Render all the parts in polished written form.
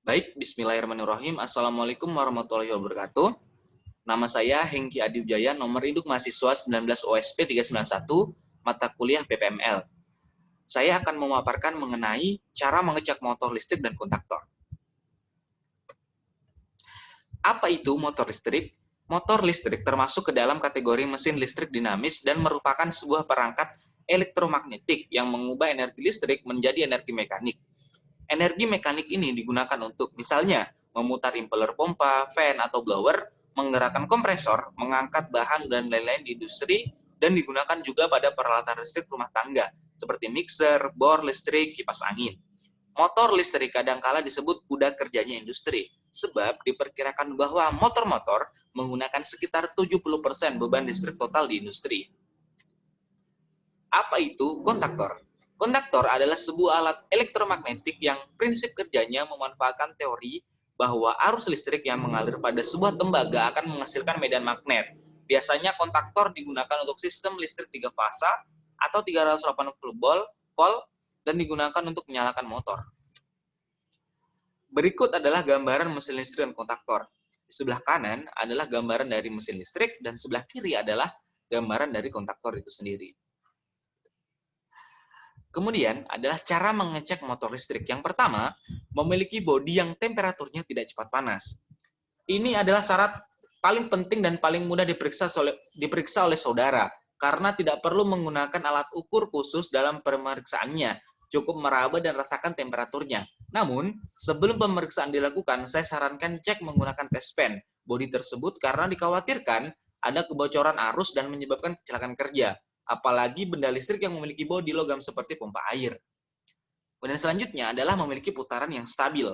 Baik, bismillahirrahmanirrahim. Assalamualaikum warahmatullahi wabarakatuh. Nama saya Hengki Adiwijaya, nomor induk mahasiswa 19 OSP 391, mata kuliah PPML. Saya akan memaparkan mengenai cara mengecek motor listrik dan kontaktor. Apa itu motor listrik? Motor listrik termasuk ke dalam kategori mesin listrik dinamis dan merupakan sebuah perangkat elektromagnetik yang mengubah energi listrik menjadi energi mekanik. Energi mekanik ini digunakan untuk misalnya memutar impeller pompa, fan, atau blower, menggerakkan kompresor, mengangkat bahan, dan lain-lain di industri, dan digunakan juga pada peralatan listrik rumah tangga, seperti mixer, bor listrik, kipas angin. Motor listrik kadangkala disebut kuda kerjanya industri, sebab diperkirakan bahwa motor-motor menggunakan sekitar 70% beban listrik total di industri. Apa itu kontaktor? Kontaktor adalah sebuah alat elektromagnetik yang prinsip kerjanya memanfaatkan teori bahwa arus listrik yang mengalir pada sebuah tembaga akan menghasilkan medan magnet. Biasanya kontaktor digunakan untuk sistem listrik 3 fasa atau 380 volt dan digunakan untuk menyalakan motor. Berikut adalah gambaran mesin listrik dan kontaktor. Di sebelah kanan adalah gambaran dari mesin listrik dan sebelah kiri adalah gambaran dari kontaktor itu sendiri. Kemudian adalah cara mengecek motor listrik. Yang pertama, memiliki bodi yang temperaturnya tidak cepat panas. Ini adalah syarat paling penting dan paling mudah diperiksa oleh saudara, karena tidak perlu menggunakan alat ukur khusus dalam pemeriksaannya, cukup meraba dan rasakan temperaturnya. Namun, sebelum pemeriksaan dilakukan, saya sarankan cek menggunakan tes pen bodi tersebut karena dikhawatirkan ada kebocoran arus dan menyebabkan kecelakaan kerja. Apalagi benda listrik yang memiliki bodi logam seperti pompa air. Kemudian selanjutnya adalah memiliki putaran yang stabil.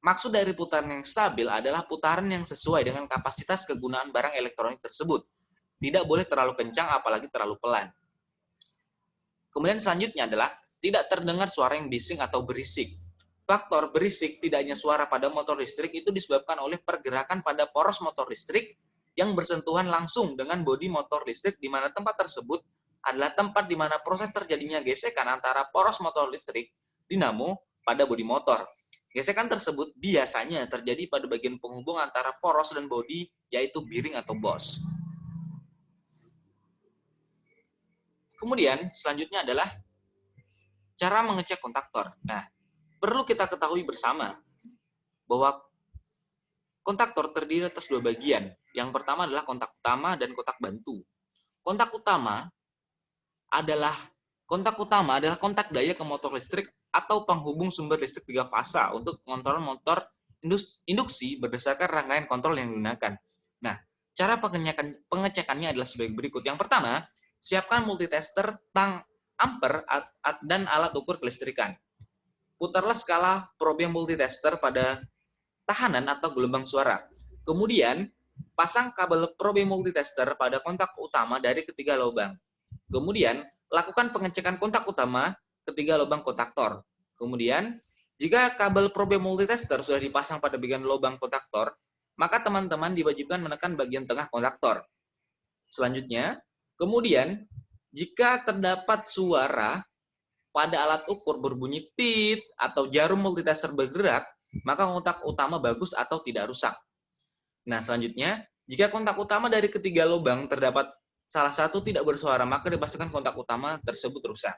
Maksud dari putaran yang stabil adalah putaran yang sesuai dengan kapasitas kegunaan barang elektronik tersebut. Tidak boleh terlalu kencang apalagi terlalu pelan. Kemudian selanjutnya adalah tidak terdengar suara yang bising atau berisik. Faktor berisik tidaknya suara pada motor listrik itu disebabkan oleh pergerakan pada poros motor listrik yang bersentuhan langsung dengan bodi motor listrik di mana tempat tersebut adalah tempat di mana proses terjadinya gesekan antara poros motor listrik dinamo pada bodi motor. Gesekan tersebut biasanya terjadi pada bagian penghubung antara poros dan bodi, yaitu bearing atau boss. Kemudian selanjutnya adalah cara mengecek kontaktor. Nah, perlu kita ketahui bersama bahwa kontaktor terdiri atas dua bagian. Yang pertama adalah kontak utama dan kontak bantu. Kontak utama adalah kontak daya ke motor listrik atau penghubung sumber listrik 3 fasa untuk mengontrol motor induksi berdasarkan rangkaian kontrol yang digunakan. Nah, cara pengecekannya adalah sebagai berikut. Yang pertama, siapkan multitester, tang, amper, dan alat ukur kelistrikan. Putarlah skala probe multitester pada tahanan atau gelombang suara. Kemudian, pasang kabel probe multitester pada kontak utama dari ketiga lubang. Kemudian, lakukan pengecekan kontak utama ketiga lubang kontaktor. Kemudian, jika kabel probe multitester sudah dipasang pada bagian lubang kontaktor, maka teman-teman diwajibkan menekan bagian tengah kontaktor. Selanjutnya, kemudian, jika terdapat suara pada alat ukur berbunyi tit atau jarum multitester bergerak, maka kontak utama bagus atau tidak rusak. Nah, selanjutnya, jika kontak utama dari ketiga lubang terdapat salah satu tidak bersuara, maka dipastikan kontak utama tersebut rusak.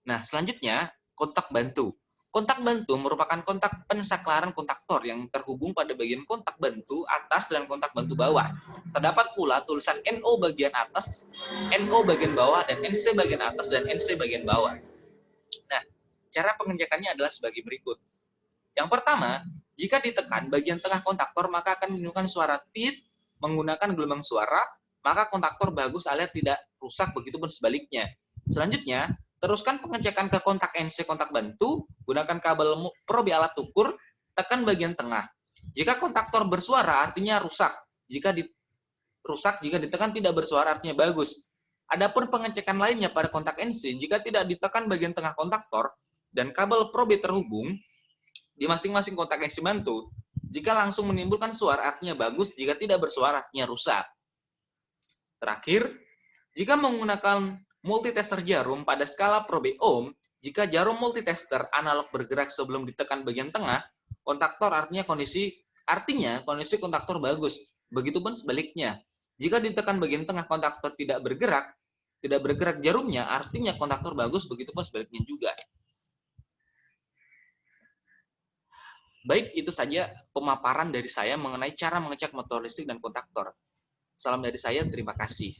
Nah, selanjutnya, kontak bantu. Kontak bantu merupakan kontak pensaklaran kontaktor yang terhubung pada bagian kontak bantu atas dan kontak bantu bawah. Terdapat pula tulisan NO bagian atas, NO bagian bawah, dan NC bagian atas, dan NC bagian bawah. Nah, cara pengecekannya adalah sebagai berikut. Yang pertama, jika ditekan bagian tengah kontaktor, maka akan menimbulkan suara tit menggunakan gelombang suara, maka kontaktor bagus alias tidak rusak, begitupun sebaliknya. Selanjutnya, teruskan pengecekan ke kontak NC kontak bantu, gunakan kabel probe alat ukur, tekan bagian tengah. Jika kontaktor bersuara artinya rusak. Jika ditekan tidak bersuara artinya bagus. Adapun pengecekan lainnya pada kontak NC, jika tidak ditekan bagian tengah kontaktor dan kabel probe terhubung di masing-masing kontak NC bantu, jika langsung menimbulkan suara artinya bagus, jika tidak bersuara artinya rusak. Terakhir, jika menggunakan multitester jarum pada skala probe ohm, Jika jarum multitester analog bergerak sebelum ditekan bagian tengah, kontaktor artinya kondisi kontaktor bagus. Begitupun sebaliknya. Jika ditekan bagian tengah kontaktor tidak bergerak jarumnya, artinya kontaktor bagus, begitupun sebaliknya juga. Baik, itu saja pemaparan dari saya mengenai cara mengecek motor listrik dan kontaktor. Salam dari saya, terima kasih.